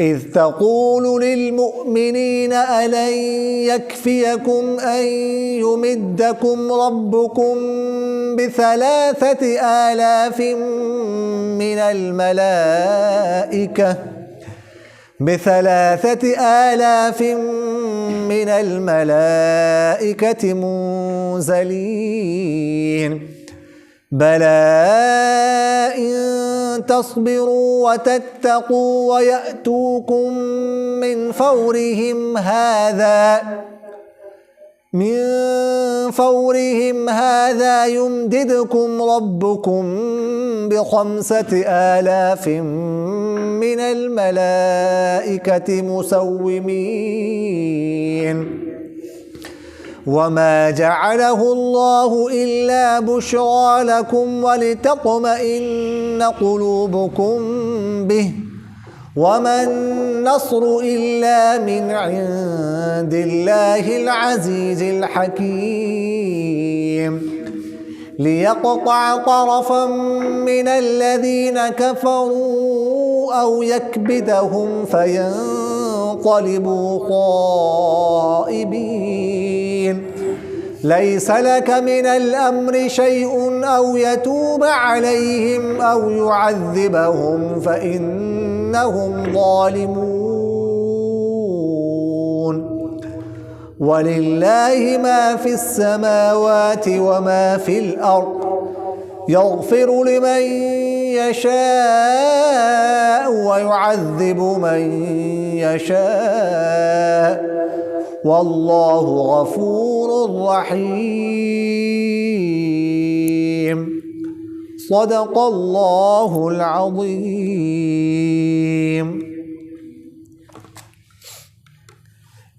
إذ تقول للمؤمنين ألن يكفيكم أن يمدكم ربكم ب3,000 من الملائكة منزلين بلى إن تصبروا وتتقوا ويأتوكم من فورهم هذا يمددكم ربكم ب5,000 من الملائكة مسومين وما جعله الله إلا بشرى لكم ولتطمئن قلوبكم به وما النصر إلا من عند الله العزيز الحكيم ليقطع طرفا من الذين كفروا أو يكبدهم فينقلبوا خائبين ليس لك من الأمر شيء أو يتوب عليهم أو يعذبهم فإنهم ظالمون ولله ما في السماوات وما في الأرض يغفر لمن يشاء ويعذب من يشاء والله غفور رحيم صدق الله العظيم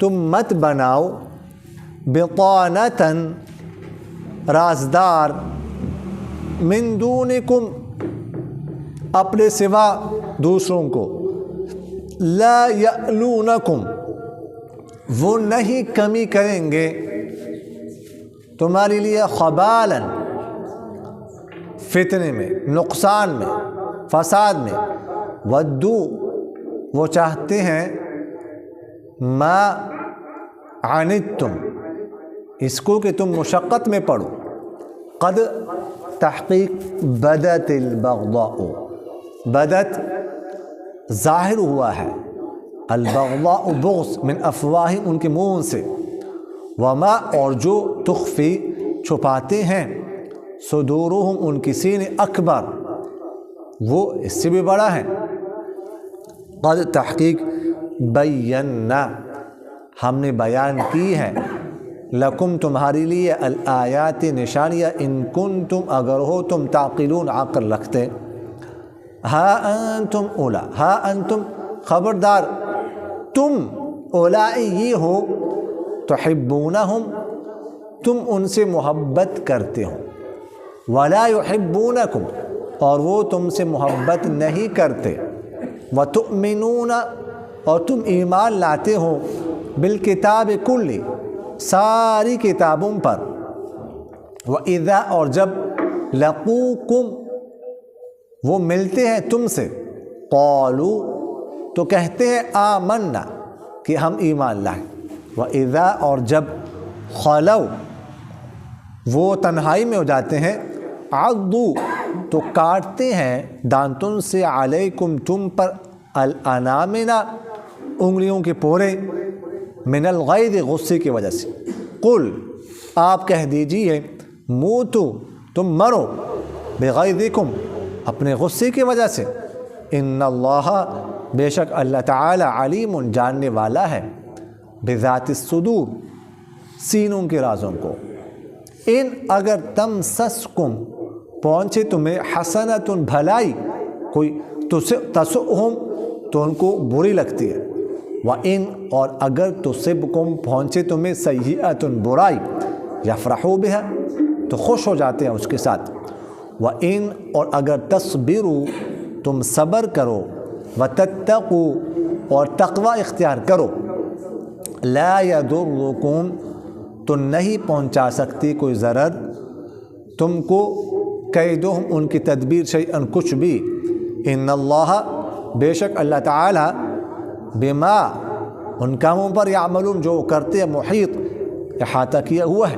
تم مت بناؤ بطانتاً رازدار من دونکم اپنے سوا دوسروں کو، لا یألونکم وہ نہیں کمی کریں گے تمہارے لیے، خبالاً فتنے میں، نقصان میں، فساد میں، ودو وہ چاہتے ہیں، ما عنتم اس کو کہ تم مشقت میں پڑو، قد تحقیق بدت البغضاء، بدت ظاہر ہوا ہے، البغضاء بغض من افواہ ان کے منہ سے، وما اور جو تخفی چھپاتے ہیں، صدورہم ان کی سینے، اکبر وہ اس سے بھی بڑا ہے، قد تحقیق بینا ہم نے بیان کی ہے، لکم تمہاری لیے، الآیات نشانیہ، ان کنتم اگر ہو تم تعقلون عقل رکھتے، ہا انتم اولا، ہا انتم خبردار، تم اولائی یہ ہو، تحبونہم تم ان سے محبت کرتے ہو، ولا یحبونکم اور وہ تم سے محبت نہیں کرتے، وتؤمنون اور تم ایمان لاتے ہو، بالکتاب کلی ساری کتابوں پر، وَإِذَا اور جب لَقُوكُمْ وہ ملتے ہیں تم سے، قَالُوا تو کہتے ہیں آمنا کہ ہم ایمان لائیں، وَإِذَا اور جب خَلَوْا وہ تنہائی میں ہو جاتے ہیں، عَضُّوا تو کاٹتے ہیں دانتوں سے، علیکم تم پر، الانامنا انگلیوں کے پورے، من الغیظ غصے کی وجہ سے، قل آپ کہہ دیجئے، موتو تم مرو، بغیظکم اپنے غصے کی وجہ سے، ان اللہ بے شک اللہ تعالی علیم جاننے والا ہے، بذات الصدور سینوں کے رازوں کو، ان اگر تمسسکم پہنچے تمہیں، حسنۃ بھلائی کوئی، تسؤہم تو ان کو بری لگتی ہے، وَإِن اور اگر تصبکم پہنچے تمہیں، سیئۃ برائی، یفرحوا بها تو خوش ہو جاتے ہیں اس کے ساتھ، وَإِن اور اگر تصبروا تم صبر کرو، وَتَتَّقُوا اور تقوی اختیار کرو، لا یضرکم تو نہیں پہنچا سکتی کوئی ضرر تم کو، کیدہم ان کی تدبیر، شیئن کچھ بھی، ان اللہ بے شک اللہ تعالی، بما ان کاموں پر، یعملون جو کرتے ہیں، محیط احاطہ کیا ہوا ہے،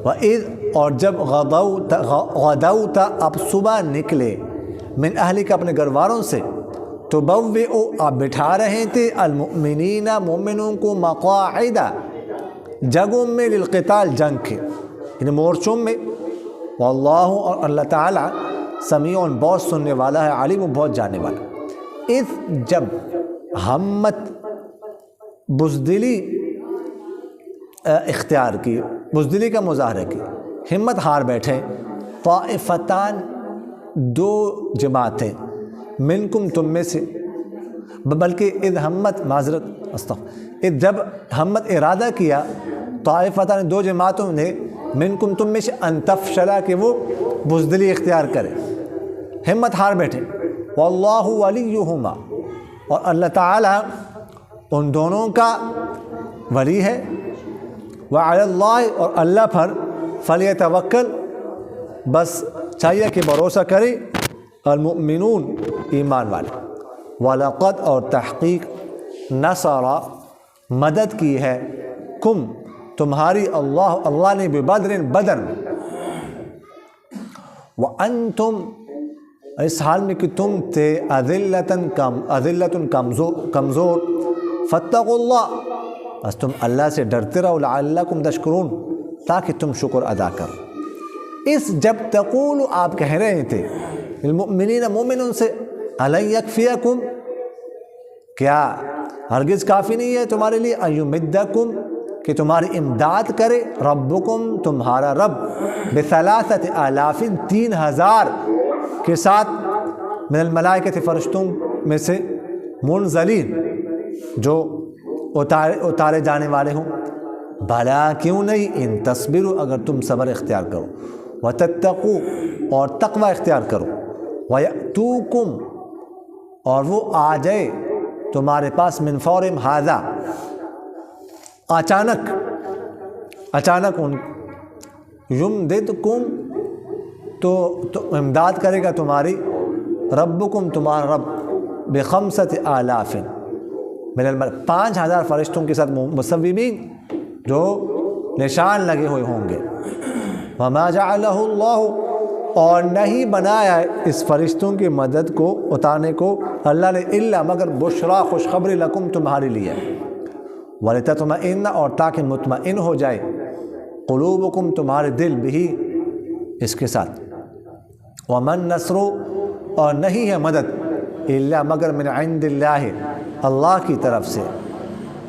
وَإِذْ اور جب غدوت اب صبح نکلے، من اہلک اپنے گھر والوں سے، تبوئ آپ بٹھا رہے تھے، المؤمنین مومنوں کو، مقاعد جگہوں میں، للقتال جنگ کے، یعنی مورچوں میں، واللہ اور اللہ تعالی، سمیع بہت سننے والا ہے، علیم بہت جاننے والا، اذ جب ہمت بزدلی اختیار کی، بزدلی کا مظاہرہ کی، ہمت ہار بیٹھے، طائفتان دو جماعتیں، منکم تم میں سے، بلکہ اذ ہمت معذرت اذ جب ہمت ارادہ کیا، طائفتان دو جماعتوں نے، منکم تم میں سے، ان تفشلا کہ وہ بزدلی اختیار کرے، ہمت ہار بیٹھے، واللہ ولیہما اور اللہ تعالی ان دونوں کا ولی ہے، وعلی اللہ اور اللہ پر، فلیتوکل بس چاہیے کہ بھروسہ کرے، المؤمنون ایمان والے، وَلَقَدْ اور تحقیق، نصر مدد کی ہے، کم تمہاری، اللہ نے، ببدر بدر میں، وَأَنْتُمْ اس حال میں کہ تم تھے، اذلتن کمزور، فاتقوا اللہ بس تم اللہ سے ڈرتے رہو، لعلکم تشکرون تاکہ تم شکر ادا کرو، اس جب تقول آپ کہہ رہے تھے، المؤمنین مومنون سے، الن یکفیکم کیا ہرگز کافی نہیں ہے تمہارے لیے، ایمدکم کہ تمہاری امداد کرے، ربکم تمہارا رب، بثلاثۃ آلاف 3000 کے ساتھ، من الملائکۃ فرشتوں میں سے، منزلین جو اتارے جانے والے ہوں؟ بھلا کیوں نہیں، ان تصبروا، اگر تم صبر اختیار کرو، وتتقوا، اور تقوی اختیار کرو، ویأتوکم، اور وہ آ جائے تمہارے پاس، من فورہم ھذا، اچانک ان، یمددکم، تو امداد کرے گا تمہاری، ربکم، تمہارا رب، بخمسۃ آلاف من الملائکہ، 5000 فرشتوں کے ساتھ مصومین جو نشان لگے ہوئے ہوں گے۔ وما جعلہ اللہ، اور نہیں بنایا اس فرشتوں کی مدد کو، اتارنے کو اللہ نے، الا مگر بشرا، خوشخبری، لکم، تمہارے لیے، ولتطمئن، اور تاکہ مطمئن ہو جائے، قلوبکم، تمہارے دل، بھی، اس کے ساتھ، ومن نصر، اور نہیں ہے مدد، الا مگر من عند اللہ، اللہ کی طرف سے،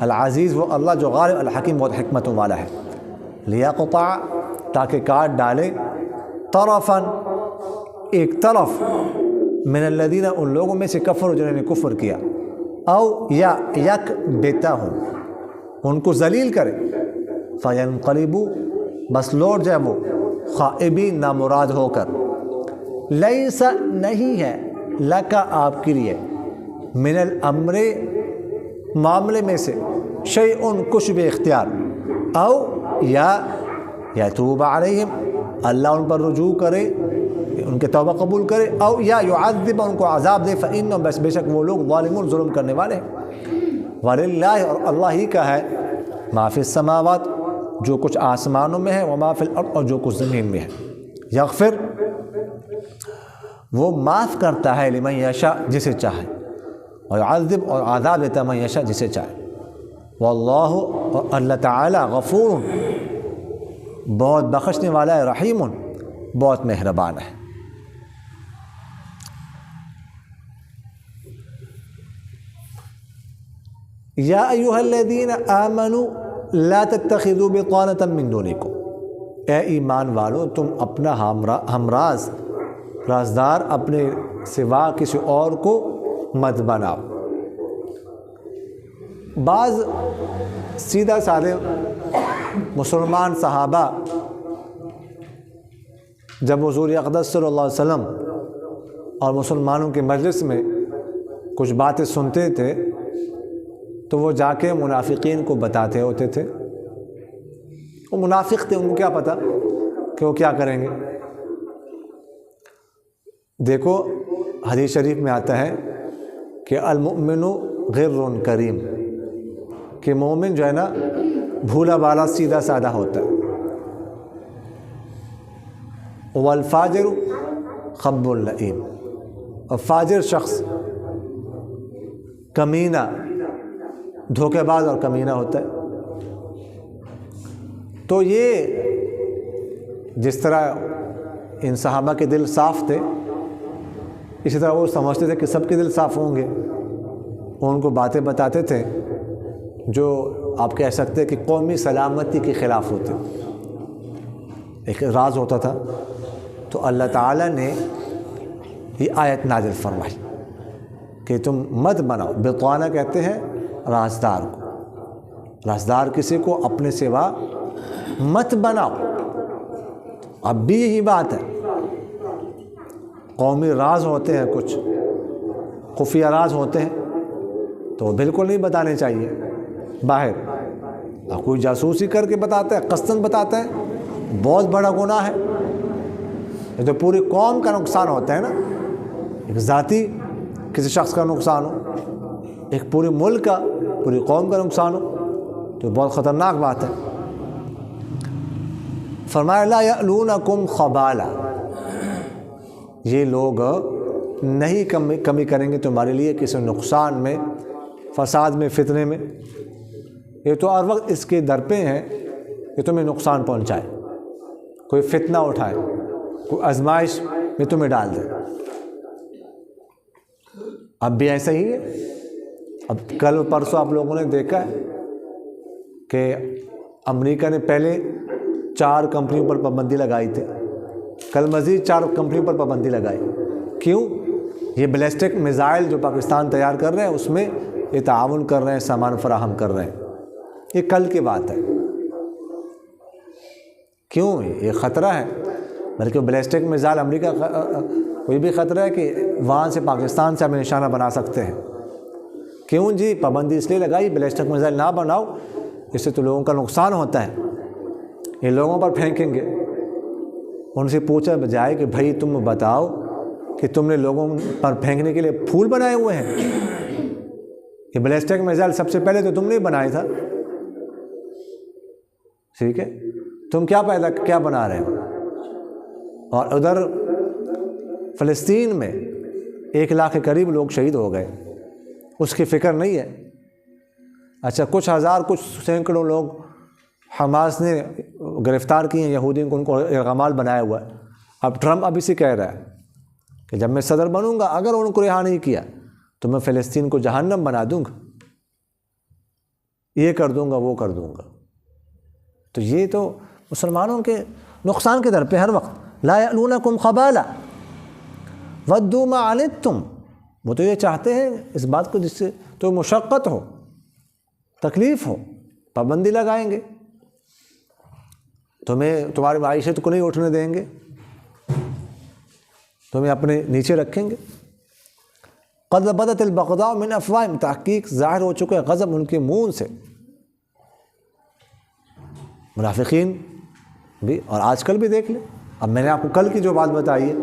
العزیز، وہ اللہ جو غالب، الحکیم، بہت حکمتوں والا ہے، لیقطع، تاکہ کاٹ ڈالے، طرفاً، ایک طرف، من الذین، ان لوگوں میں سے، کفروا، جنہوں نے کفر کیا، او یا یکبتہم، ان کو ذلیل کرے، فینقلبوا، بس لوٹ جائے وہ، خائبین، نامراد ہو کر، لیس، نہیں ہے، لکا، آپ کے لیے، من الامر، معاملے میں سے، شیئن، کچھ بھی اختیار، او یا یتوب علیہم، اللہ ان پر رجوع کرے، ان کے توبہ قبول کرے، او یا یعذب، ان کو عذاب دے، فإنہم، بس بے شک وہ لوگ، ظالمون، ظلم کرنے والے ہیں، وللہ، اور اللہ ہی کا ہے، ما فی السماوات، جو کچھ آسمانوں میں ہے، وما فی الارض، اور جو کچھ زمین میں ہے، یغفر، وہ معاف کرتا ہے، لمن یشاء، جسے چاہے، ویعذب، اور عذاب دیتا ہے، من یشاء، جسے چاہے، واللہ، اور اللہ تعالی، غفور، بہت بخشنے والا ہے، رحیم، بہت مہربان ہے۔ یا ایھا الذین آمنوا لا تتخذوا بطانۃ من دونکم، اے ایمان والو، تم اپنا ہمراز، رازدار، اپنے سوا کسی اور کو مت بناؤ۔ بعض سیدھا سادے مسلمان صحابہ جب حضور اقدس صلی اللہ علیہ وسلم اور مسلمانوں کے مجلس میں کچھ باتیں سنتے تھے تو وہ جا کے منافقین کو بتاتے ہوتے تھے۔ وہ منافق تھے، ان کو کیا پتہ کہ وہ کیا کریں گے۔ دیکھو حدیث شریف میں آتا ہے کہ المؤمن غر کریم، کہ مومن جو ہے نا بھولا بالا سیدھا سادہ ہوتا ہے، والفاجر خب اللئیم، اور فاجر شخص کمینہ، دھوکے باز اور کمینہ ہوتا ہے۔ تو یہ جس طرح ان صحابہ کے دل صاف تھے، اسی طرح وہ سمجھتے تھے کہ سب کے دل صاف ہوں گے، وہ ان کو باتیں بتاتے تھے جو آپ کہہ سکتے کہ قومی سلامتی کے خلاف ہوتے، ایک راز ہوتا تھا۔ تو اللہ تعالیٰ نے یہ آیت نازل فرمائی کہ تم مت بناؤ، بطانہ کہتے ہیں رازدار کو، رازدار کسی کو اپنے سوا مت بناؤ۔ اب بھی یہی بات ہے، قومی راز ہوتے ہیں، کچھ خفیہ راز ہوتے ہیں تو وہ بالکل نہیں بتانے چاہیے باہر۔ اب کوئی جاسوسی کر کے بتاتا ہے، قصداً بتاتا ہے، بہت بڑا گناہ ہے، یہ تو پوری قوم کا نقصان ہوتا ہے نا، ایک ذاتی کسی شخص کا نقصان ہو، ایک پورے ملک کا، پوری قوم کا نقصان ہو، تو بہت خطرناک بات ہے۔ فرمایا لا یألونکم خبالا، یہ لوگ نہیں کمی کریں گے تمہارے لیے کسی نقصان میں، فساد میں، فتنے میں، یہ تو ہر وقت اس کے در پہ ہیں کہ تمہیں نقصان پہنچائے، کوئی فتنہ اٹھائے، کوئی آزمائش میں تمہیں ڈال دے۔ اب بھی ایسا ہی ہے۔ اب کل پرسوں آپ لوگوں نے دیکھا ہے کہ امریکہ نے پہلے 4 کمپنیوں پر پابندی لگائی تھی، کل مزید 4 کمپنیوں پر پابندی لگائی۔ کیوں؟ یہ بیلسٹک میزائل جو پاکستان تیار کر رہے ہیں اس میں یہ تعاون کر رہے ہیں، سامان فراہم کر رہے ہیں. یہ کل کی بات ہے. کیوں؟ یہ خطرہ ہے. بلکہ بیلسٹک میزائل امریکہ کوئی بھی خطرہ ہے کہ وہاں سے پاکستان سے ہمیں نشانہ بنا سکتے ہیں. کیوں جی؟ پابندی اس لیے لگائی بیلسٹک میزائل نہ بناؤ، اس سے تو لوگوں کا نقصان ہوتا ہے. یہ لوگوں پر پھینکیں گے. ان سے پوچھا بجائے کہ بھائی تم بتاؤ کہ تم نے لوگوں پر پھینکنے کے لیے پھول بنائے ہوئے ہیں. یہ بیلسٹک میزائل سب سے پہلے تو تم نے بنایا تھا. ٹھیک ہے، تم کیا بنا رہے ہو؟ اور ادھر فلسطین میں 1 لاکھ کے قریب لوگ شہید ہو گئے، اس کی فکر نہیں ہے. اچھا کچھ ہزار کچھ سینکڑوں لوگ حماس نے گرفتار کیے ہیں یہودیوں کو، ان کو ارغمال بنایا ہوا ہے. اب ٹرمپ اب اسی کہہ رہا ہے کہ جب میں صدر بنوں گا اگر ان کو رہا نہیں کیا تو میں فلسطین کو جہنم بنا دوں گا، یہ کر دوں گا وہ کر دوں گا. تو یہ تو مسلمانوں کے نقصان کے در پہ ہر وقت. لا یألونکم خبالا ودوا ما عنتم، وہ تو یہ چاہتے ہیں اس بات کو جس سے تو مشقت ہو، تکلیف ہو. پابندی لگائیں گے، تمہاری معیشت کو نہیں اٹھنے دیں گے، تمہیں اپنے نیچے رکھیں گے. قد بدت البغضاء من افواہہم، تحقیق ظاہر ہو چکے غضب ان کے منہ سے. منافقین بھی، اور آج کل بھی دیکھ لیں. اب میں نے آپ کو کل کی جو بات بتائی ہے،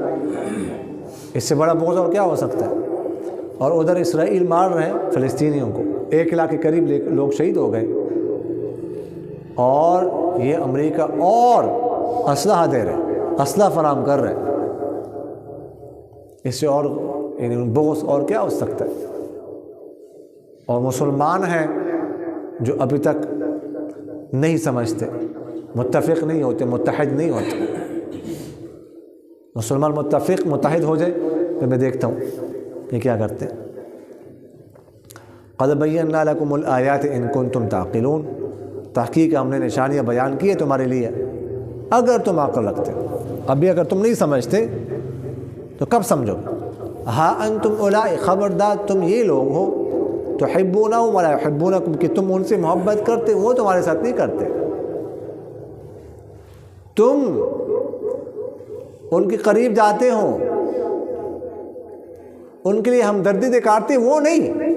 اس سے بڑا بغض اور کیا ہو سکتا ہے؟ اور ادھر اسرائیل مار رہے ہیں فلسطینیوں کو، 1 لاکھ کے قریب لوگ شہید ہو گئے، اور یہ امریکہ اور اسلحہ دے رہے، اسلحہ فراہم کر رہے. اس سے اور بغض اور کیا ہو سکتا ہے؟ اور مسلمان ہیں جو ابھی تک نہیں سمجھتے، متفق نہیں ہوتے، متحد نہیں ہوتے. مسلمان متحد ہو جائے تو میں دیکھتا ہوں یہ کیا کرتے ہیں. قد بینا لکم الآیات ان کنتم تعقلون، تحقیق ہم نے نشانیاں بیان کی ہے تمہارے لیے اگر تم عقل رکھتے. ابھی اگر تم نہیں سمجھتے تو کب سمجھو؟ ہاں انتم اولائی، خبردار تم یہ لوگ ہو، تحبونہم ولا یحبونکم، کہ تم ان سے محبت کرتے وہ تمہارے ساتھ نہیں کرتے. تم ان کے قریب جاتے ہو، ان کے لیے ہمدردی دکھاتے، وہ نہیں.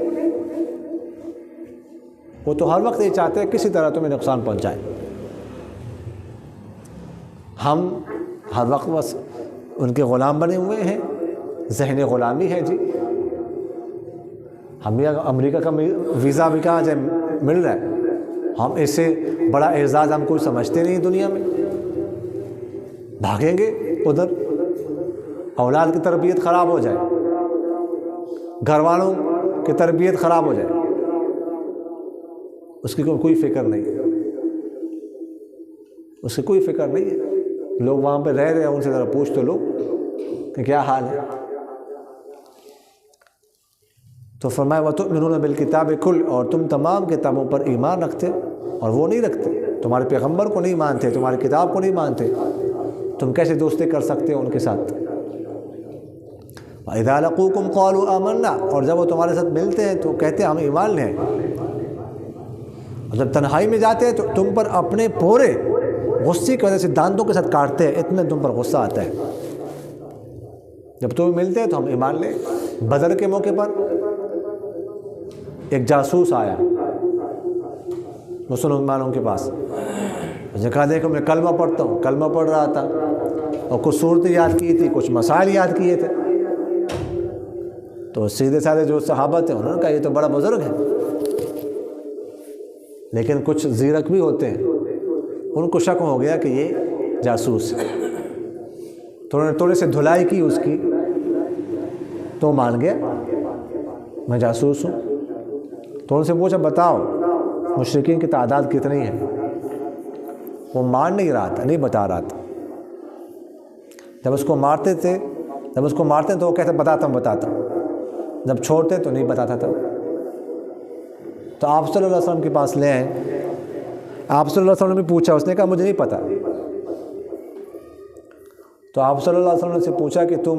وہ تو ہر وقت یہ چاہتے ہیں کسی طرح تمہیں نقصان پہنچائے. ہم ہر وقت بس ان کے غلام بنے ہوئے ہیں، ذہن غلامی ہے جی. ہم امریکہ کا ویزا بھی کہاں جائے مل رہا ہے، ہم اس سے بڑا اعزاز ہم کوئی سمجھتے نہیں دنیا میں. بھاگیں گے ادھر، اولاد کی تربیت خراب ہو جائے، گھر والوں کی تربیت خراب ہو جائے، اس کی کوئی فکر نہیں ہے، اس کی کوئی فکر نہیں ہے. لوگ وہاں پہ رہ رہے ہیں، ان سے ذرا پوچھ تو لو کہ کیا حال ہے. تو فرمایا وَتُؤْمِنُونَ بِالْكِتَابِ كُلِّ، اور تم تمام کتابوں پر ایمان رکھتے اور وہ نہیں رکھتے، تمہارے پیغمبر کو نہیں مانتے، تمہاری کتاب کو نہیں مانتے، تم کیسے دوستی کر سکتے ہو ان کے ساتھ؟ وَإِذَا لَقُوكُمْ قَالُوا آمَنَّا، اور جب وہ تمہارے ساتھ ملتے ہیں تو کہتے ہیں ہم ایمان لے ہیں. اور جب تنہائی میں جاتے ہیں تو تم پر اپنے پورے غصے کی وجہ سے دانتوں کے ساتھ کاٹتے ہیں، اتنا تم پر غصہ آتا ہے. جب تمہیں ملتے ہیں تو ہم ایمان لیں. بدر کے موقع پر ایک جاسوس آیا مسلمانوں کے پاس، اس نے کہا دیکھو میں کلمہ پڑھتا ہوں. کلمہ پڑھ رہا تھا اور کچھ صورتیں یاد کی تھی، کچھ مسائل یاد کیے تھے. تو سیدھے سادھے جو صحابہ تھے انہوں نے کہا یہ تو بڑا بزرگ ہے، لیکن کچھ زیرک بھی ہوتے ہیں، ان کو شک ہو گیا کہ یہ جاسوس ہے. تو انہوں نے تھوڑے سے دھلائی کی اس کی، تو مان گیا میں جاسوس ہوں. تو ان سے پوچھا بتاؤ مشرکین کی تعداد کتنی ہے؟ وہ مان نہیں رہا تھا، نہیں بتا رہا تھا. جب اس کو مارتے تو وہ کہتا بتاتا ہوں، جب چھوڑتے تو نہیں بتاتا تھا. تو آپ صلی اللہ علیہ وسلم کے پاس لے آئے. آپ صلی اللہ علیہ وسلم نے بھی پوچھا، اس نے کہا مجھے نہیں پتا. تو آپ صلی اللہ علیہ وسلم سے پوچھا کہ تم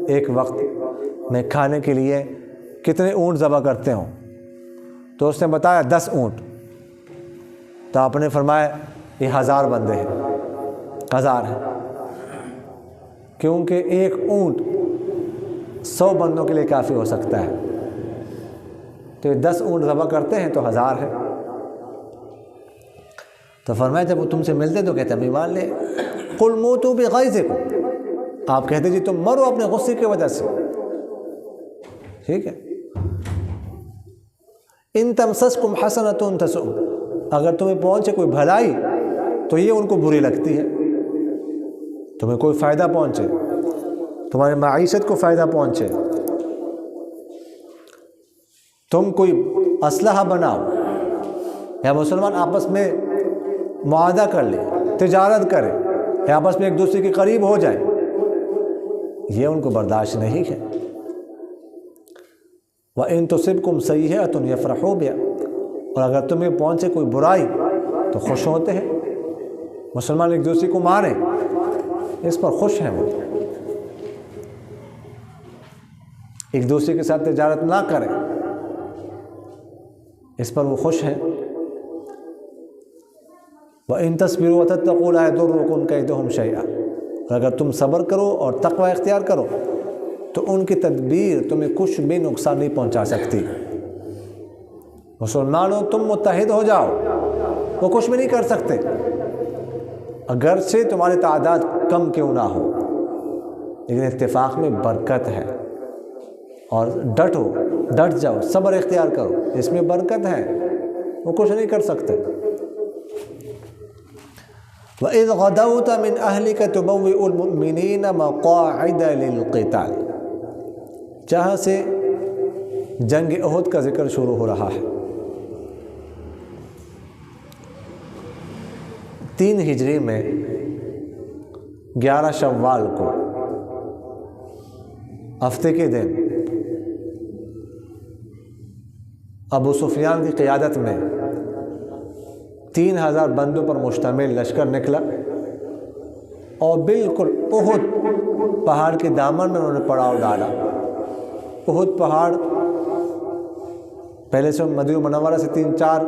ایک وقت میں کھانے کے لیے کتنے اونٹ ذبح کرتے ہو؟ تو اس نے بتایا 10 اونٹ. تو آپ نے فرمایا یہ 1000 بندے ہیں, 1000 ہیں, کیونکہ ایک اونٹ 100 بندوں کے لیے کافی ہو سکتا ہے. تو یہ 10 اونٹ ذبح کرتے ہیں تو 1000 ہے. تو فرمایا جب وہ تم سے ملتے تو کہتے ہیں ایمان لے. قل موتوا بغیظکم, آپ کہتے جی تم مرو اپنے غصے کی وجہ سے. ٹھیک ہے. ان تمسسکم حسنۃ تسؤ, اگر تمہیں پہنچے کوئی بھلائی تو یہ ان کو بری لگتی ہے. تمہیں کوئی فائدہ پہنچے, تمہاری معیشت کو فائدہ پہنچے, تم کوئی اسلحہ بناؤ یا مسلمان آپس میں معاہدہ کر لے, تجارت کرے یا آپس میں ایک دوسرے کے قریب ہو جائے, یہ ان کو برداشت نہیں ہے. وَإِن تُصِبْكُمْ سَيِّئَةٌ يَفْرَحُوا بِهَا, اور اگر تمہیں پہنچے کوئی برائی تو خوش ہوتے ہیں. مسلمان ایک دوسرے کو مارے اس پر خوش ہیں, وہ ایک دوسرے کے ساتھ تجارت نہ کریں اس پر وہ خوش ہیں. وَإِن تَصْبِرُوا وَتَتَّقُوا لَا يَضُرُّكُمْ كَيْدُهُمْ شَيْئًا, اور اگر تم صبر کرو اور تقوی اختیار کرو تو ان کی تدبیر تمہیں کچھ بھی نقصان نہیں پہنچا سکتی. مسلمانوں تم متحد ہو جاؤ, وہ کچھ بھی نہیں کر سکتے, اگرچہ تمہاری تعداد کم کیوں نہ ہو, لیکن اتفاق میں برکت ہے. اور ڈٹ جاؤ, صبر اختیار کرو, اس میں برکت ہے, وہ کچھ نہیں کر سکتے. وَإِذْ غَدَوْتَ مِنْ أَهْلِكَ تُبَوِّئُ الْمُؤْمِنِينَ مَقَاعِدَ لِلْقِتَالِ, جہاں سے جنگ احد کا ذکر شروع ہو رہا ہے. 3 ہجری میں 11 شوال کو ہفتے کے دن ابو سفیان کی قیادت میں 3000 بندوں پر مشتمل لشکر نکلا اور بالکل احد پہاڑ کے دامن میں انہوں نے پڑاؤ ڈالا. احد پہاڑ پہلے سے مدینہ منورہ سے 3-4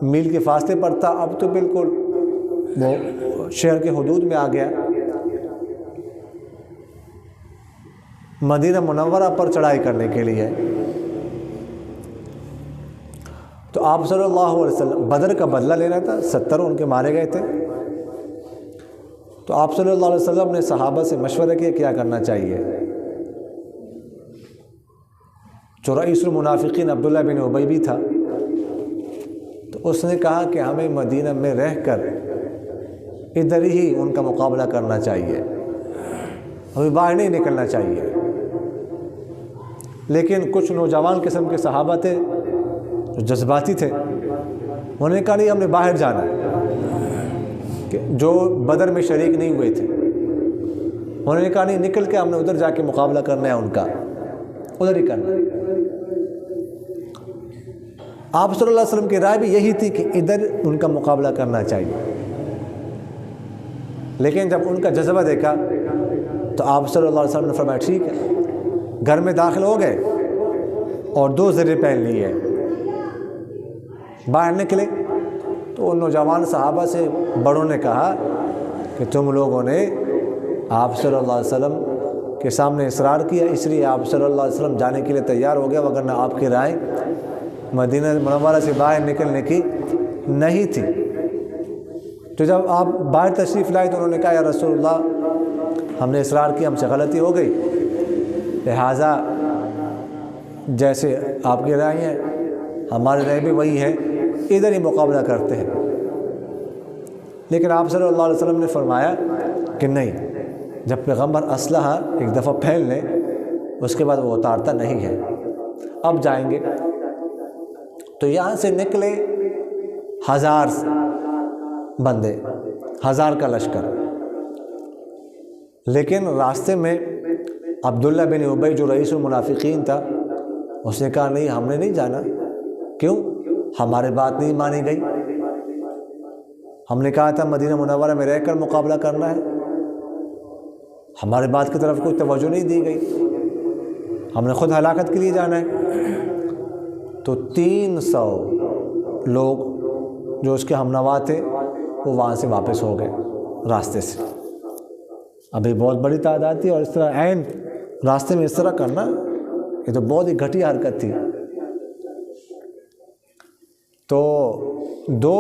میل کے فاصلے پر تھا, اب تو بالکل وہ شہر کے حدود میں آ گیا. مدینہ منورہ پر چڑھائی کرنے کے لیے تو آپ صلی اللہ علیہ وسلم بدر کا بدلہ لینا تھا, 70 ان کے مارے گئے تھے. تو آپ صلی اللہ علیہ وسلم نے صحابہ سے مشورہ کیا کیا کرنا چاہیے. جو رئیس المنافقین عبداللہ بن ابی بھی تھا, تو اس نے کہا کہ ہمیں مدینہ میں رہ کر ادھر ہی ان کا مقابلہ کرنا چاہیے, ہمیں باہر نہیں نکلنا چاہیے. لیکن کچھ نوجوان قسم کے صحابہ تھے جو جذباتی تھے, انہوں نے کہا نہیں ہم نے باہر جانا ہے, کہ جو بدر میں شریک نہیں ہوئے تھے انہوں نے کہا نہیں نکل کے ہم نے ادھر جا کے مقابلہ کرنا ہے, ان کا ادھر ہی کرنا ہے. آپ صلی اللہ علیہ وسلم کی رائے بھی یہی تھی کہ ادھر ان کا مقابلہ کرنا چاہیے. لیکن جب ان کا جذبہ دیکھا تو آپ صلی اللہ علیہ وسلم نے فرمایا ٹھیک ہے. گھر میں داخل ہو گئے اور 2 زرے پہن لیے, باہر نکلے تو ان نوجوان صحابہ سے بڑوں نے کہا کہ تم لوگوں نے آپ صلی اللہ علیہ وسلم کے سامنے اصرار کیا, اس لیے آپ صلی اللہ علیہ وسلم جانے کے لیے تیار ہو گیا, وگرنہ آپ کی رائے مدینہ منورہ سے باہر نکلنے کی نہیں تھی. تو جب آپ باہر تشریف لائے تو انہوں نے کہا یا رسول اللہ ہم نے اصرار کیا, ہم سے غلطی ہو گئی, لہٰذا جیسے آپ کی رائے ہیں ہماری رائے بھی وہی ہے, ادھر ہی مقابلہ کرتے ہیں. لیکن آپ صلی اللہ علیہ وسلم نے فرمایا کہ نہیں, جب پیغمبر اسلحہ ایک دفعہ پھیل لیں اس کے بعد وہ اتارتا نہیں ہے, اب جائیں گے. تو یہاں سے نکلے 1000 بندے, 1000 کا لشکر. لیکن راستے میں عبداللہ بن ابی جو رئیس المنافقین تھا, اس نے کہا نہیں ہم نے نہیں جانا. کیوں؟ ہماری بات نہیں مانی گئی. ہم نے کہا تھا مدینہ منورہ میں رہ کر مقابلہ کرنا ہے, ہماری بات کی طرف کوئی توجہ نہیں دی گئی, ہم نے خود ہلاکت کے لیے جانا ہے. تو 300 لوگ جو اس کے ہمنوا تھے وہ وہاں سے واپس ہو گئے راستے سے. ابھی بہت بڑی تعداد تھی، اور اس طرح عین راستے میں اس طرح کرنا یہ تو بہت ہی گھٹیا حرکت تھی. تو 2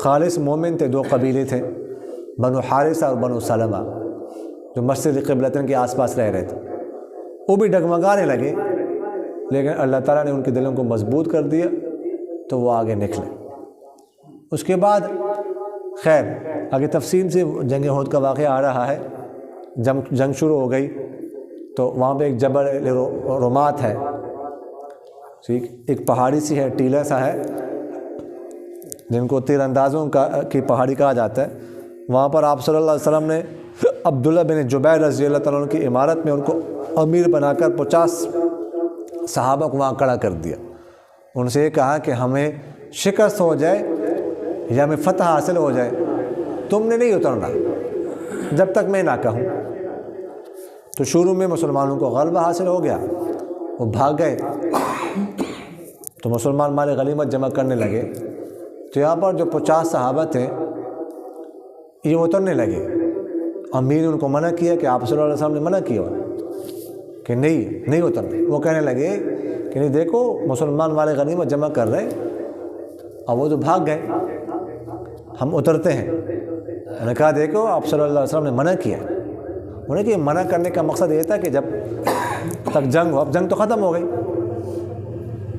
خالص مومن تھے، 2 قبیلے تھے، بنو حارثہ اور بنو سلمہ، جو مسجد قبلتین کے آس پاس رہ رہے تھے. وہ بھی ڈگمگانے لگے، لیکن اللہ تعالیٰ نے ان کے دلوں کو مضبوط کر دیا تو وہ آگے نکلے. اس کے بعد خیر آگے تفصیل سے جنگ احد کا واقعہ آ رہا ہے. جنگ شروع ہو گئی تو وہاں پہ ایک جبل رمات ہے، ٹھیک، ایک پہاڑی سی ہے، ٹیلا سا ہے، جن کو تیر اندازوں کی پہاڑی کہا جاتا ہے. وہاں پر آپ صلی اللہ علیہ وسلم نے عبداللہ بن جبیر رضی اللہ تعالیٰ عنہ کی عمارت میں ان کو امیر بنا کر 50 صحابہ کو وہاں کھڑا کر دیا. ان سے یہ کہا کہ ہمیں شکست ہو جائے یا ہمیں فتح حاصل ہو جائے، تم نے نہیں اترنا جب تک میں نہ کہوں. تو شروع میں مسلمانوں کو غلبہ حاصل ہو گیا، وہ بھاگ گئے، تو مسلمان مال غنیمت جمع کرنے لگے. تو یہاں پر جو 50 صحابہ تھے یہ اترنے لگے. امیر نے ان کو منع کیا کہ آپ صلی اللہ علیہ وسلم نے منع کیا کہ نہیں اترنے. وہ کہنے لگے کہ نہیں، دیکھو مسلمان مال غنیمت جمع کر رہے ہیں، اور وہ تو بھاگ گئے، ہم اترتے ہیں. انہوں نے کہا دیکھو آپ صلی اللہ علیہ وسلم نے منع کیا. انہیں کہ منع کرنے کا مقصد یہ تھا کہ جب تک جنگ ہو، اب جنگ تو ختم ہو گئی.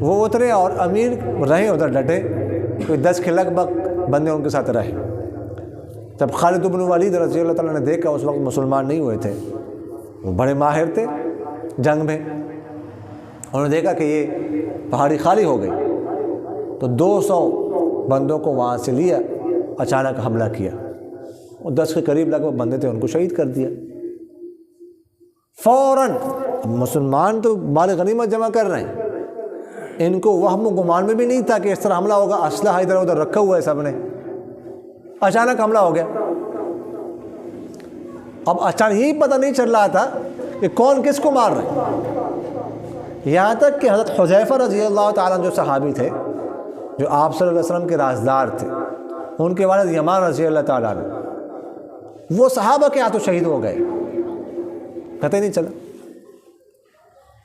وہ اترے اور امیر رہے ادھر ڈٹے، کوئی 10 کے لگ بھگ بندے ان کے ساتھ رہے. جب خالد بن ولید رضی اللہ تعالیٰ نے دیکھا، اس وقت مسلمان نہیں ہوئے تھے، وہ بڑے ماہر تھے جنگ میں، انہوں نے دیکھا کہ یہ پہاڑی خالی ہو گئی تو 200 بندوں کو وہاں سے لیا، اچانک حملہ کیا. وہ 10 کے قریب لگ بھگ بندے تھے، ان کو شہید کر دیا فوراً. مسلمان تو مال غنیمت جمع کر رہے ہیں، ان کو وہم و گمان میں بھی نہیں تھا کہ اس طرح حملہ ہوگا. اسلحہ ادھر ادھر رکھا ہوا ہے سب نے، اچانک حملہ ہو گیا. اب اچانک یہی پتہ نہیں چل رہا تھا کہ کون کس کو مار رہے ہیں. یہاں تک کہ حضرت حذیفہ رضی اللہ تعالیٰ جو صحابی تھے، جو آپ صلی اللہ علیہ وسلم کے رازدار تھے، ان کے والد یمان رضی اللہ تعالیٰ نے، وہ صحابہ کے ہاتھوں شہید ہو گئے، پتہ ہی نہیں چلا.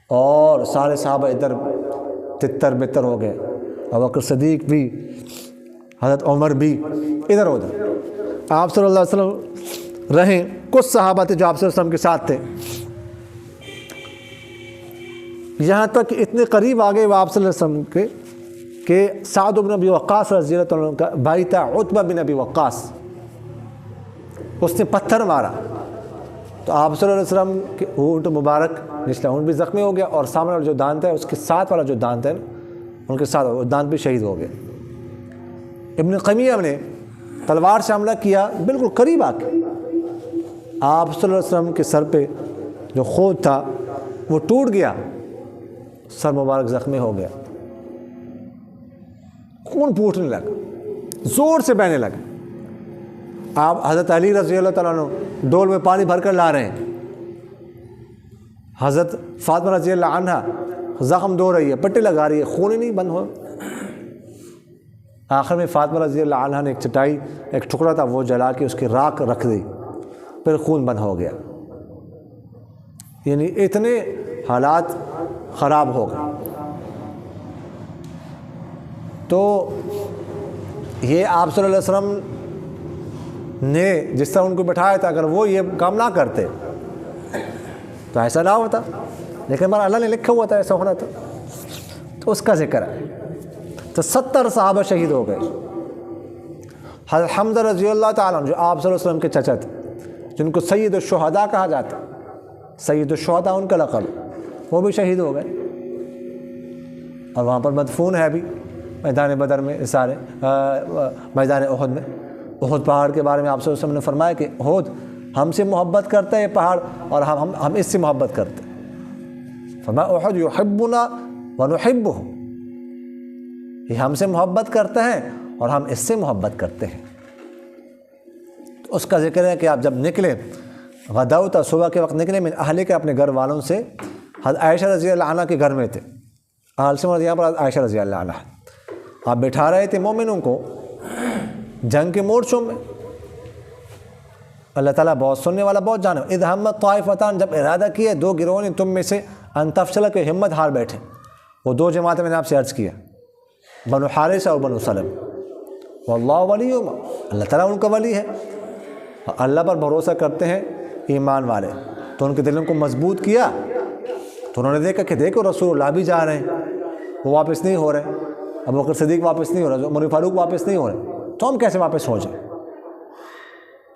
اور سارے صحابہ ادھر تتر بتر ہو گئے، ابوبکر صدیق بھی، حضرت عمر بھی ادھر ادھر. آپ صلی اللہ علیہ وسلم رہیں، کچھ صحابہ تھے جو آپ صلی اللہ علیہ وسلم کے ساتھ تھے. یہاں تک کہ اتنے قریب آ گئے وہ آپ صلی اللہ علیہ وسلم کہ سعد بن ابی وقاص رضی اللہ عنہ کا بھائی تھا عتبہ بن ابی وقاص، اس نے پتھر مارا تو آپ صلی اللہ علیہ وسلم کے اونٹ مبارک نچلا اونٹ بھی زخمی ہو گیا، اور سامنے والا جو دانت ہے اس کے ساتھ والا جو دانت ہے ان کے ساتھ وہ دانت بھی شہید ہو گیا. ابن قمیہ نے تلوار سے حملہ کیا، بالکل قریب آ کے آپ صلی اللہ علیہ وسلم کے سر پہ جو خود تھا وہ ٹوٹ گیا، سر مبارک زخمی ہو گیا، خون پھوٹنے لگا، زور سے بہنے لگا. آپ حضرت علی رضی اللہ تعالیٰ عنہ ڈول میں پانی بھر کر لا رہے ہیں، حضرت فاطمہ رضی اللہ عنہ زخم دھو رہی ہے، پٹی لگا رہی ہے، خون ہی نہیں بند ہو. آخر میں فاطمہ رضی اللہ عنہ نے ایک چٹائی، ایک ٹکڑا تھا وہ جلا کے اس کی راکھ رکھ دی، پھر خون بند ہو گیا. یعنی اتنے حالات خراب ہو گئے. تو یہ آپ صلی اللہ علیہ وسلم نے جس طرح ان کو بٹھایا تھا، اگر وہ یہ کام نہ کرتے تو ایسا نہ ہوتا، لیکن اللہ نے لکھا ہوا تھا ایسا ہونا تھا، تو اس کا ذکر ہے. تو 70 صحابہ شہید ہو گئے. حضرت حمزہ رضی اللہ تعالیٰ جو آپ صلی اللہ علیہ وسلم کے چچا تھے، جن کو سید الشہداء کہا جاتا، سید الشہداء ان کا لقب، وہ بھی شہید ہو گئے، اور وہاں پر مدفون ہے بھی میدان بدر میں، سارے میدان احد میں. احد پہاڑ کے بارے میں آپ صلی اللہ علیہ وسلم نے فرمایا کہ احد ہم سے محبت کرتا ہے یہ پہاڑ، اور ہم اس سے محبت کرتے ہیں. فرمایا احد یحبنا ونحبہ، یہ ہم سے محبت کرتے ہیں اور ہم اس سے محبت کرتے ہیں. تو اس کا ذکر ہے کہ آپ جب نکلے غدوت، صبح کے وقت نکلے من اہلے کے، اپنے گھر والوں سے. حضرت عائشہ رضی اللہ عنہ کے گھر میں تھے، عالم یہاں پر عائشہ رضی اللہ عنہ، آپ بٹھا رہے تھے مومنوں کو جنگ کے مورچوں میں. اللہ تعالیٰ بہت سننے والا، بہت جانے والا. اذ ہمت طائفتان، جب ارادہ کیا دو گروہوں نے تم میں سے ان تفشل، کہ ہمت ہار بیٹھے. وہ دو جماعتیں میں نے آپ سے عرض کیا، بنو حارثہ اور بنو سلم. واللہ ولیہما، اللہ تعالیٰ ان کا ولی ہے. اللہ پر بھروسہ کرتے ہیں ایمان والے. تو ان کے دلوں کو مضبوط کیا، تو انہوں نے دیکھا کہ دیکھو رسول اللہ بھی جا رہے ہیں، وہ واپس نہیں ہو رہے، ابوبکر صدیق واپس نہیں ہو رہے، عمر فاروق واپس نہیں ہو رہے، تو ہم کیسے واپس ہو جائیں.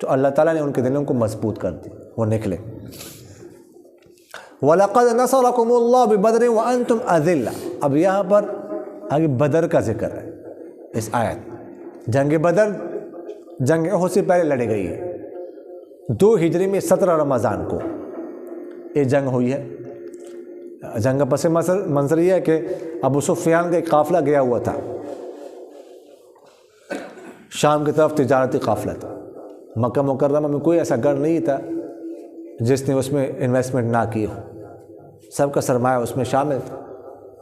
تو اللہ تعالیٰ نے ان کے دلوں کو مضبوط کر دی، وہ نکلے. وَلَقَدْ نَصَرَكُمُ اللَّهُ بِبَدْرٍ وَأَنْتُمْ أَذِلَّةٌ. اب یہاں پر آگے بدر کا ذکر ہے اس آیت. جنگ بدر جنگ احد سے پہلے لڑی گئی ہے. 2 ہجری میں 17 رمضان کو یہ جنگ ہوئی ہے. جنگ کا پس منظر یہ ہے کہ ابو سفیان کا ایک قافلہ گیا ہوا تھا شام کی طرف، تجارتی قافلہ تھا. مکہ مکرمہ میں کوئی ایسا گھر نہیں تھا جس نے اس میں انویسٹمنٹ نہ کی ہو، سب کا سرمایہ اس میں شامل تھا.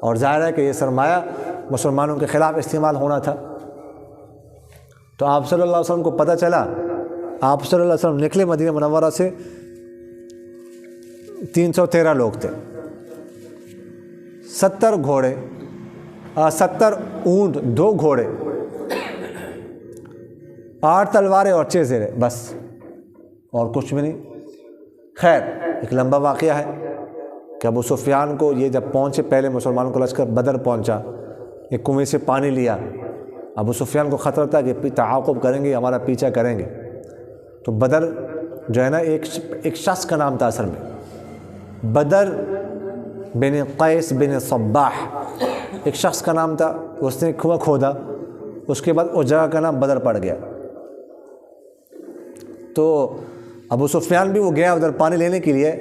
اور ظاہر ہے کہ یہ سرمایہ مسلمانوں کے خلاف استعمال ہونا تھا. تو آپ صلی اللہ علیہ وسلم کو پتہ چلا، آپ صلی اللہ علیہ وسلم نکلے مدینہ منورہ سے. 313 لوگ تھے، 70 گھوڑے، 70 اونٹ، 2 گھوڑے، 8 تلواریں اور 6 زیریں، بس اور کچھ بھی نہیں. خیر ایک لمبا واقعہ ہے کہ ابو سفیان کو یہ جب پہنچے، پہلے مسلمانوں کا لشکر بدر پہنچا، ایک کنویں سے پانی لیا. ابو سفیان کو خطرہ تھا کہ تعاقب کریں گے، ہمارا پیچھا کریں گے. تو بدر جو ہے نا، ایک شخص کا نام تھا اصل میں، بدر بن قیس بن صباح، ایک شخص کا نام تھا. اس نے کنواں کھودا، اس کے بعد اس جگہ کا نام بدر پڑ گیا. تو ابو سفیان بھی وہ گیا ادھر پانی لینے کے لیے.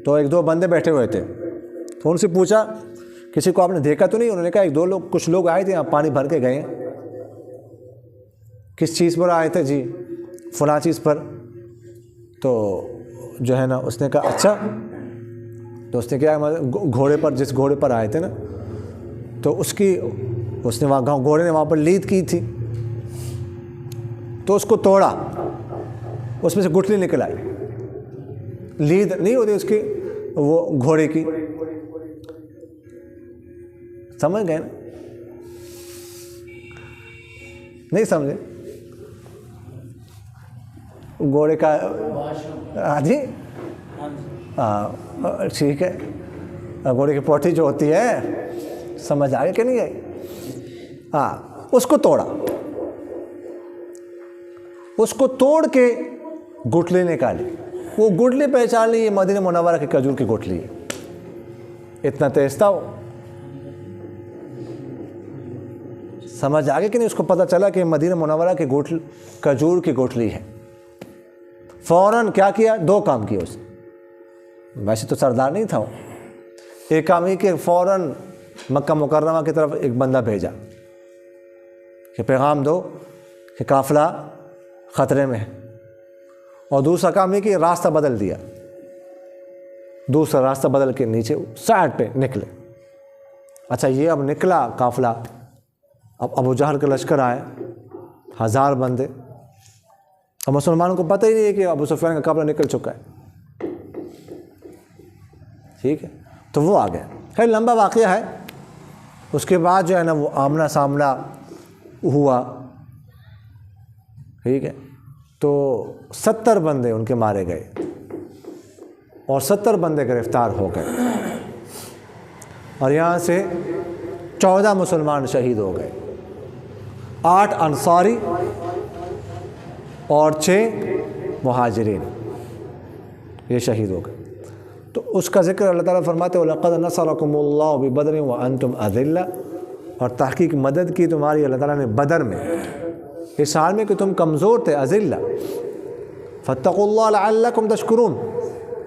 تو 1-2 بندے بیٹھے ہوئے تھے، تو ان سے پوچھا کسی کو آپ نے دیکھا تو نہیں؟ انہوں نے کہا کچھ لوگ آئے تھے یہاں پانی بھر کے گئے. کس چیز پر آئے تھے؟ جی فلاں چیز پر. تو جو ہے نا اس نے کہا اچھا. تو اس نے کیا گھوڑے پر، جس گھوڑے پر آئے تھے نا، تو اس نے وہاں گھوڑے نے وہاں پر لید کی تھی، تو اس کو توڑا، اس میں سے گٹھلی نکل آئی. لید نہیں ہوتی اس کی، وہ گھوڑے کی، سمجھ گئے نا؟ نہیں سمجھے؟ گھوڑے کا، جی ٹھیک ہے، گھوڑے کی پوٹھی جو ہوتی ہے، سمجھ آگے کہ نہیں آئی؟ اس کو توڑا، اس کو توڑ کے گٹھلی نکالی. وہ گٹھلی پہچان لی، یہ مدینہ منورہ کی کھجور کی گٹھلی ہے. اتنا تیز تھا وہ. سمجھ آگے کہ نہیں؟ اس کو پتہ چلا کہ مدینہ منورہ کی کھجور کی گٹھلی ہے. فوراً کیا کیا؟ 2 کام کیے اس نے. ویسے تو سردار نہیں تھا وہ. ایک کام یہ کہ فوراً مکہ مکرمہ کی طرف ایک بندہ بھیجا کہ پیغام دو کہ قافلہ خطرے میں ہے. اور دوسرا کام یہ کہ راستہ بدل دیا، دوسرا راستہ بدل کے نیچے سائڈ پہ نکلے. اچھا یہ اب نکلا قافلہ، اب ابو جہل کا لشکر آئے، 1000 بندے. اب مسلمانوں کو پتہ ہی نہیں ہے کہ ابو سفیان کا قافلہ نکل چکا ہے. ٹھیک ہے، تو وہ آ گئے. خیر لمبا واقعہ ہے. اس کے بعد جو ہے نا وہ آمنا سامنا ہوا. ٹھیک ہے، تو 70 بندے ان کے مارے گئے اور 70 بندے گرفتار ہو گئے. اور یہاں سے 14 مسلمان شہید ہو گئے، 8 انصاری اور 6 مہاجرین، یہ شہید ہو گئے. تو اس کا ذکر اللہ تعالیٰ فرماتے وَلَقَدْ نَصَرَكُمُ اللَّهُ بِبَدْرٍ وَأَنْتُمْ أَذِلَّةٌ. اور تحقیق مدد کی تمہاری اللہ تعالیٰ نے بدر میں، اس حال میں کہ تم کمزور تھے، اذلہ. فَاتَّقُوا اللَّهَ لَعَلَّكُمْ تَشْكُرُونَ.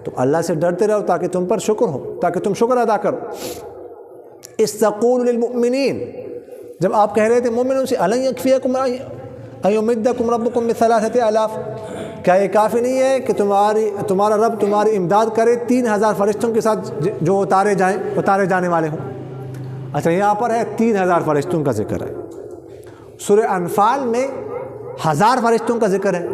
تو اللہ سے ڈرتے رہو تاکہ تم پر شکر ہو، تاکہ تم شکر ادا کرو. اِسْتَقُولُ لِلْمُؤْمِنِينَ، جب آپ کہہ رہے تھے مومنوں سے أَلَنْ يَكْفِيَكُمْ أَن يُمِدَّكُمْ رَبُّكُمْ بِثَلَاثَةِ آلَافٍ، کیا یہ کافی نہیں ہے کہ تمہارا رب تمہاری امداد کرے 3000 فرشتوں کے ساتھ جو اتارے جانے والے ہوں. اچھا یہاں پر ہے 3000 فرشتوں کا ذکر ہے، سورہ انفال میں 1000 فرشتوں کا ذکر ہے۔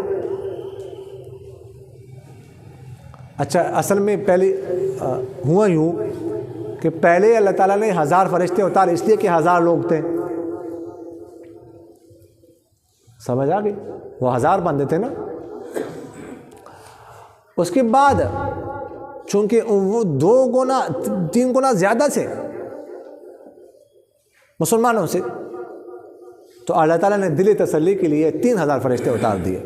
اچھا اصل میں پہلے ہوا یوں کہ پہلے اللہ تعالیٰ نے 1000 فرشتے اتارے اس لیے کہ 1000 لوگ تھے، سمجھ آ گئی، وہ 1000 بندے تھے نا۔ اس کے بعد چونکہ وہ 2 گنا 3 گنا زیادہ تھے مسلمانوں سے، تو اللہ تعالیٰ نے دل تسلی کے لیے 3000 فرشتے اتار دیے۔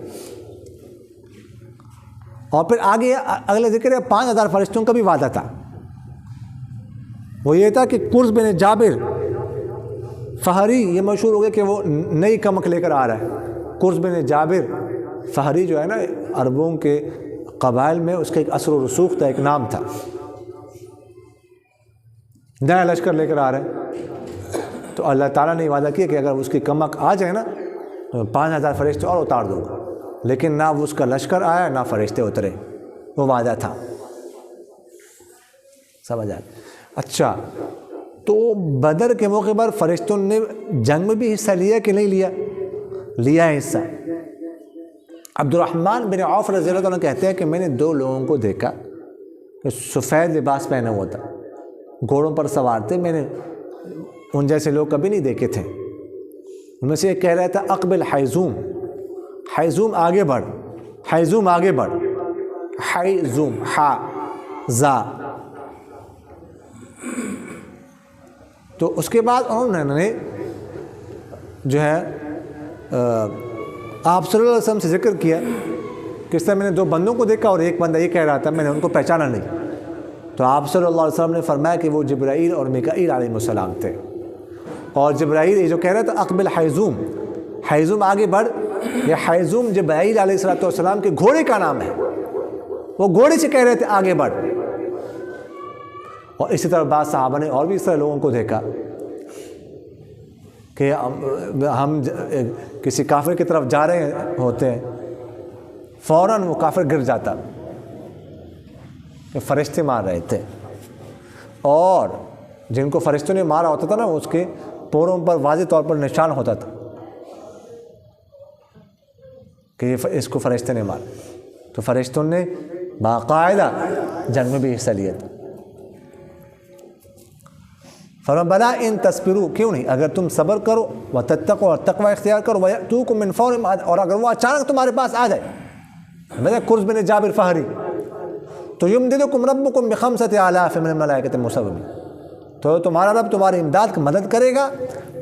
اور پھر آگے اگلے ذکر ہے 5000 فرشتوں کا بھی وعدہ تھا، وہ یہ تھا کہ قرز بن جابر فہری، یہ مشہور ہو گیا کہ وہ نئی کمک لے کر آ رہا ہے۔ قرز بن جابر فہری جو ہے نا، عربوں کے قبائل میں اس کا ایک اثر و رسوخ تھا، ایک نام تھا، نیا لشکر لے کر آ رہا ہے۔ تو اللہ تعالیٰ نے وعدہ کیا کہ اگر اس کی کمک آ جائے نا تو 5000 فرشتے اور اتار دوں گا، لیکن نہ وہ اس کا لشکر آیا نہ فرشتے اترے، وہ وعدہ تھا، سمجھ آئے۔ اچھا تو بدر کے موقع پر فرشتوں نے جنگ میں بھی حصہ لیا کہ نہیں لیا؟ لیا ہے حصہ۔ عبد الرحمن بن عوف رضی اللہ عنہ کہتے ہیں کہ میں نے 2 لوگوں کو دیکھا کہ سفید لباس پہنا ہوا تھا، گھوڑوں پر سوار تھے، میں نے ان جیسے لوگ کبھی نہیں دیکھے تھے۔ ان میں سے ایک کہہ رہا تھا اقبل حیزوم، حیزوم آگے بڑھ، حیزوم آگے بڑھ، حیزوم ہا زا۔ تو اس کے بعد انہوں نے جو ہے آپ صلی اللہ علیہ وسلم سے ذکر کیا کہ اس طرح میں نے 2 بندوں کو دیکھا اور ایک بندہ یہ کہہ رہا تھا میں نے ان کو پہچانا نہیں۔ تو آپ صلی اللہ علیہ وسلم نے فرمایا کہ وہ جبرائیل اور میکائیل علیہ السلام تھے۔ اور جبرائیل یہ جو کہہ رہا تھا اقبل حیزوم، حیزوم آگے بڑھ، یہ حیزوم جبرائیل علیہ السلام کے گھوڑے کا نام ہے، وہ گھوڑے سے کہہ رہے تھے آگے بڑھ۔ اور اسی طرح بعض صحابہ نے اور بھی اس طرح لوگوں کو دیکھا کہ ہم کسی کافر کی طرف جا رہے ہوتے ہیں، فوراً وہ کافر گر جاتا کہ فرشتے مار رہے تھے، اور جن کو فرشتوں نے مارا ہوتا تھا نا اس کے پوروں پر واضح طور پر نشان ہوتا تھا کہ اس کو فرشتے نے مارا۔ تو فرشتوں نے باقاعدہ جنگ میں بھی حصہ لیا تھا۔ فرمایا بلا ان تصبروا، کیوں نہیں، اگر تم صبر کرو وتتقوا اور تقوی اختیار کرو، ویأتوکم من فورہم، اور اگر وہ اچانک تمہارے پاس آ جائے، مثلا قرز بن جابر فہری، تو یمددکم ربکم بخمسۃ آلاف من الملائکۃ مسومین، تو تمہارا رب تمہاری امداد کی مدد کرے گا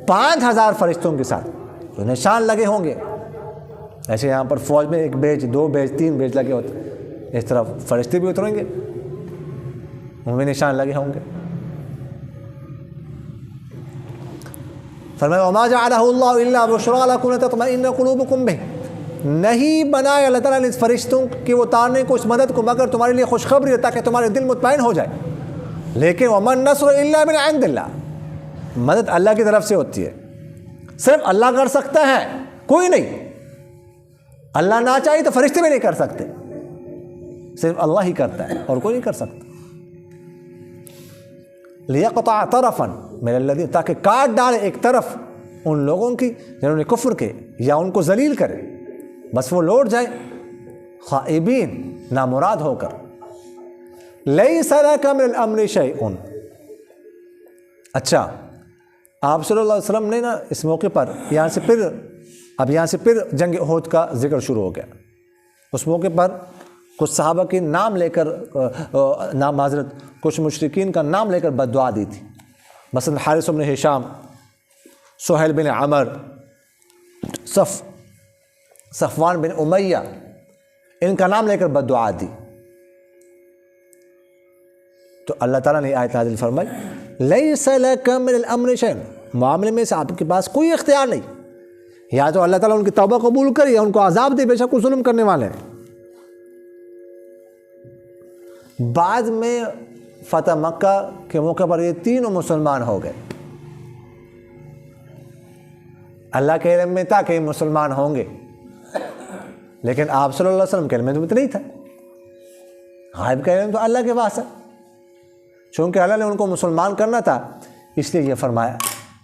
5000 فرشتوں کے ساتھ، جو نشان لگے ہوں گے۔ ایسے یہاں پر فوج میں 1 بیچ 2 بیچ 3 بیچ لگے ہوتے، اس طرح فرشتے بھی اتریں گے، ان میں نشان لگے ہوں گے۔ فرمایا وما جعلہ اللہ الا بشریٰ لکم لتطمئن قلوبکم بہ، نہیں بنائے اللہ تعالیٰ نے اس فرشتوں کی اتارنے کو، اس مدد کو، مگر تمہارے لیے خوشخبری ہے تاکہ تمہارے دل مطمئن ہو جائے۔ لیکن وما النصر الا من عند اللہ، مدد اللہ کی طرف سے ہوتی ہے، صرف اللہ کر سکتا ہے، کوئی نہیں۔ اللہ نہ چاہیے تو فرشتے بھی نہیں کر سکتے، صرف اللہ ہی کرتا ہے اور کوئی نہیں کر سکتا۔ لیقطع طرفا من الذین، تاکہ کاٹ ڈالے ایک طرف ان لوگوں کی جنہوں نے کفر کے، یا ان کو ذلیل کرے، بس وہ لوٹ جائے خائبین، نامراد ہو کر۔ لیس لک من الامر شیء، اچھا آپ صلی اللہ علیہ وسلم نے نا اس موقع پر یہاں سے پھر جنگ احد کا ذکر شروع ہو گیا۔ اس موقع پر کچھ صحابہ کے نام لے کر معذرت کچھ مشرکین کا نام لے کر بد دعا دی تھی، مثلا حارث بن ہشام، سہیل بن عمر، صفوان بن امیہ، ان کا نام لے کر بد دعا دی۔ تو اللہ تعالیٰ نے آیت نازل فرمائی لیس لک من الامر شیء، معاملے میں سے آپ کے پاس کوئی اختیار نہیں، یا تو اللہ تعالیٰ ان کی توبہ قبول کرے یا ان کو عذاب دے، بے شک وہ ظلم کرنے والے ہیں۔ بعد میں فتح مکہ کے موقع پر یہ تینوں مسلمان ہو گئے، اللہ کے علم میں تھا کہ یہ مسلمان ہوں گے، لیکن آپ صلی اللہ علیہ وسلم کے علم میں تو نہیں تھا، غائب کا علم تو اللہ کے پاس ہے۔ چونکہ اللہ نے ان کو مسلمان کرنا تھا اس لیے یہ فرمایا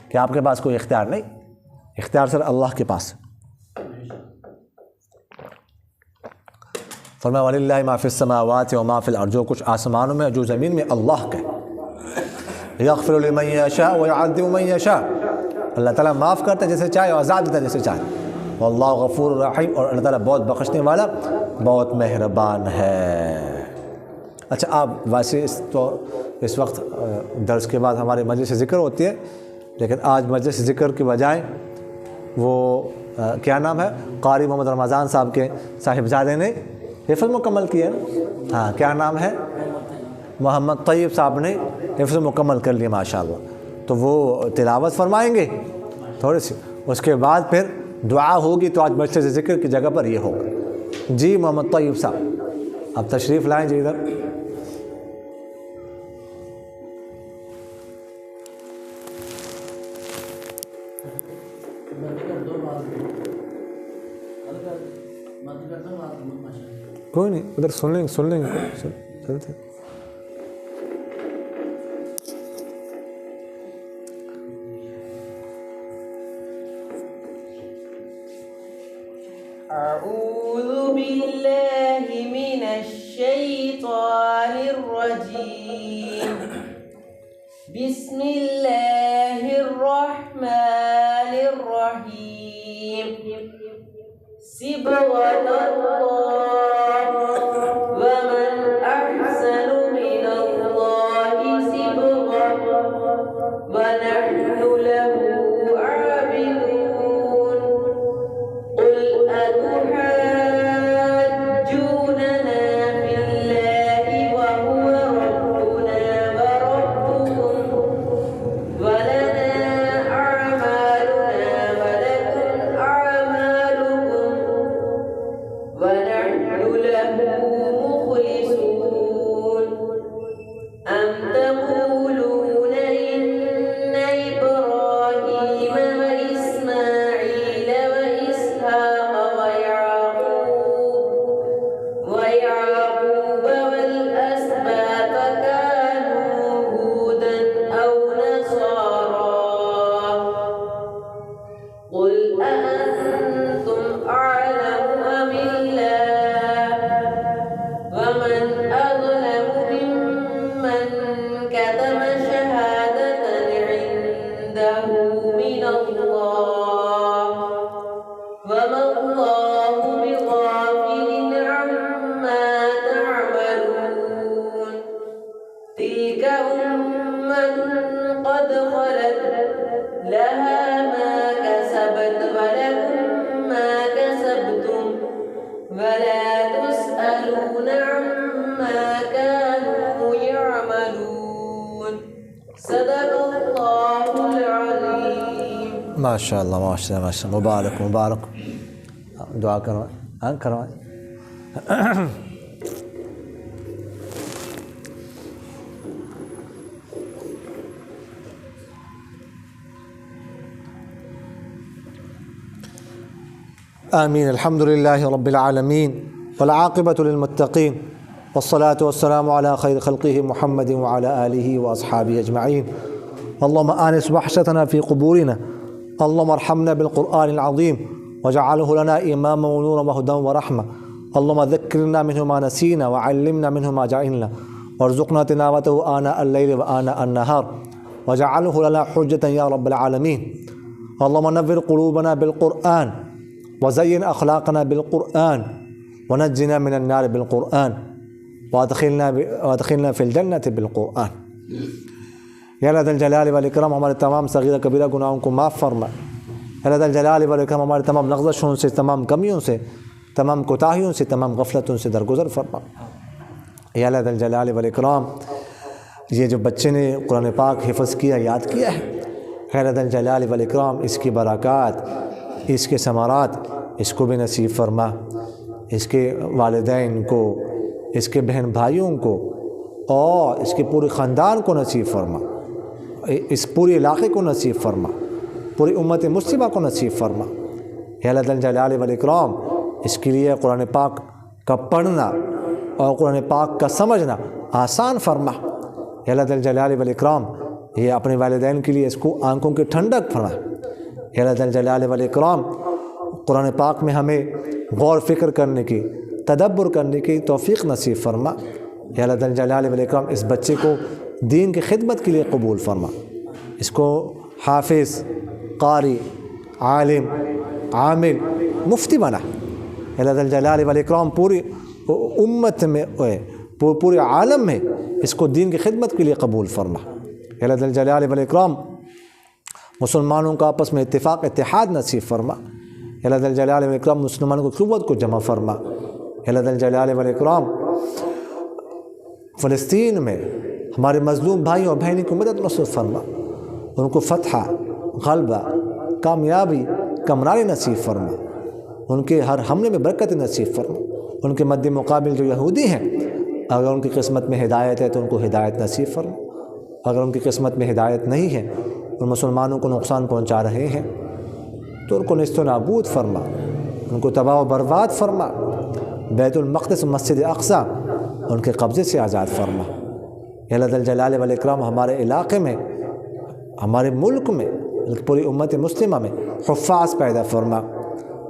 کہ آپ کے پاس کوئی اختیار نہیں، اختیار صرف اللہ کے پاس۔ فرمایا وَلِلَّهِ مَا فِي السَّمَاوَاتِ وَمَا فِي الْأَرْضِ، جو کچھ آسمانوں میں جو زمین میں اللہ کا ہے۔ يَغْفِرُ لِمَن يَشَاءُ وَيُعَذِّبُ مَن يَشَاءُ، اللہ تعالیٰ معاف کرتا ہے جسے چاہے اور عذاب دیتا ہے جسے چاہے۔ واللہ غفور رحیم، اور اللہ تعالیٰ بہت بخشنے والا بہت مہربان ہے۔ اچھا، آپ ویسے اس وقت درس کے بعد ہمارے مجلس ذکر ہوتی ہے، لیکن آج مجلس ذکر کے بجائے وہ کیا نام ہے، قاری محمد رمضان صاحب کے صاحبزادے نے حفظ مکمل کیا ہے، ہاں کیا نام ہے، محمد طیب صاحب نے حفظ مکمل کر لیا ماشاءاللہ، تو وہ تلاوت فرمائیں گے تھوڑی سی، اس کے بعد پھر دعا ہوگی، تو آج مجلس ذکر کی جگہ پر یہ ہوگا۔ جی محمد طیب صاحب آپ تشریف لائیں جی ادھر۔ کوئی نہیں، ادھر سن لیں گے چلتے۔ اعوذ باللہ من الشیطان الرجیم، بسم اللہ الرحمن الرحیم، صبغۃ اللہ ومن احسن من اللہ صبغۃ ونحن له عابدون، قل أتحاجوننا في الله وهو ربنا وربكم ولنا أعمالنا ولكم أعمالكم ونحن له مخلصون، أم تقولون إن إبراهيم وإسماعيل وإسحاق ويعقوب والأسباط كانوا هودا أو نصارى، قل أأنتم أعلم أم الله، ومن أظلم ممن كتم شهادة عنده من الله، وما الله بغافل عما تعملون، تلك أمة قد خلت لها ما كسبت ولكم ما كسبتم ولا تسألون عما كانوا يعملون، صدق اللہ العظیم۔ ماشاء اللہ ماشاء اللہ ماشاء اللہ، مبارک مبارک، دعا کروائیں۔ آمین۔ الحمد للہ رب العالمین والعاقبۃ للمتقین والصلاة والسلام علی خیر خلقہ محمد وعلی آلہ واصحابہ اجمعین۔ اللہم آنس وحشتنا فی قبورنا، اللہم ارحمنا بالقرآن العظیم وجعلہ لنا اماما ونورا وہدا ورحمہ، اللہم ذکرنا منہ ما نسینا وعلمنا منہ ما جہلنا وارزقنا تلاوتہ آناء اللیل وآناء النہار وجعلہ لنا حجتا یا رب العالمین۔ اللہم نور قلوبنا بالقرآن وزین اخلاقنا بالقرآن ونجنا من النار بالقرآن وادخلنا فی الجنة بالقرآن۔ یا اللہ ذی الجلال والاکرام ہمارے تمام صغیرہ کبیرہ گناہوں کو معاف فرما، یا اللہ ذی الجلال والاکرام ہمارے تمام لغزشوں سے، تمام کمیوں سے، تمام کوتاہیوں سے، تمام غفلتوں سے درگزر فرما۔ یا اللہ ذی الجلال والاکرام یہ جو بچے نے قرآن پاک حفظ کیا، یاد کیا ہے، یا اللہ ذی الجلال والاکرام اس کی برکات، اس کے ثمرات اس کو بھی نصیب فرما، اس کے والدین کو، اس کے بہن بھائیوں کو اور اس کے پورے خاندان کو نصیب فرما، اس پورے علاقے کو نصیب فرما، پوری امت مسلمہ کو نصیب فرما۔ یا اللہ ذی الجلال والاکرام اس کے لیے قرآن پاک کا پڑھنا اور قرآن پاک کا سمجھنا آسان فرما۔ یا اللہ ذی الجلال والاکرام یہ اپنے والدین کے لیے اس کو آنکھوں کی ٹھنڈک فرما۔ یا اللہ ذل جلال والاکرام قرآن پاک میں ہمیں غور فکر کرنے کی، تدبر کرنے کی توفیق نصیب فرما۔ یا اللہ ذل جلال والاکرام اس بچے کو دین کی خدمت کے لیے قبول فرما، اس کو حافظ، قاری، عالم، عامل، مفتی بنا۔ یا اللہ ذل جلال والاکرام پوری امت میں، پورے عالم میں اس کو دین کی خدمت کے لیے قبول فرما۔ یا اللہ ذل جلال والاکرام مسلمانوں کا آپس میں اتفاق اتحاد نصیب فرما۔ یا اللہ ذل جلال والاکرام مسلمانوں کی قوت کو جمع فرما۔ یا اللہ ذل جلال والاکرام فلسطین میں ہمارے مظلوم بھائی اور بہنوں کی مدد نصیب فرما، ان کو فتح، غلبہ، کامیابی، کمرانی نصیب فرما، ان کے ہر حملے میں برکت نصیب فرما۔ ان کے مد مقابل جو یہودی ہیں، اگر ان کی قسمت میں ہدایت ہے تو ان کو ہدایت نصیب فرما، اگر ان کی قسمت میں ہدایت نہیں ہے اور مسلمانوں کو نقصان پہنچا رہے ہیں تو ان کو نیست و نابود فرما، ان کو تباہ و برباد فرما۔ بیت المقدس، مسجد اقصی ان کے قبضے سے آزاد فرما۔ یا اللہ ذل جلال والاکرام ہمارے علاقے میں، ہمارے ملک میں، پوری امت مسلمہ میں حفاظ پیدا فرما،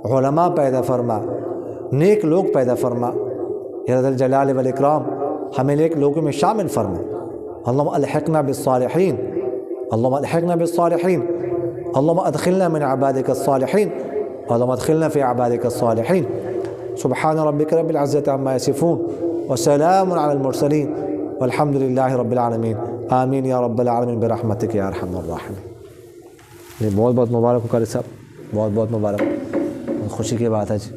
علماء پیدا فرما، نیک لوگ پیدا فرما۔ یا اللہ ذل جلال والاکرام ہمیں نیک لوگوں میں شامل فرما۔ اللہم الحقنا بالصالحین، اللہم الحقنا بالصالحین، اللہم ادخلنا من عبادک الصالحین، اللہم ادخلنا فی عبادک الصالحین۔ سبحان ربک رب العزة عما یصفون وسلام علی المرسلین والحمد للہ رب العالمین۔ آمین یا رب العالمین برحمتک یا ارحم الراحمین۔ بہت بہت مبارک ہو قاری صاحب، بہت بہت مبارک، خوشی کی بات ہے جی۔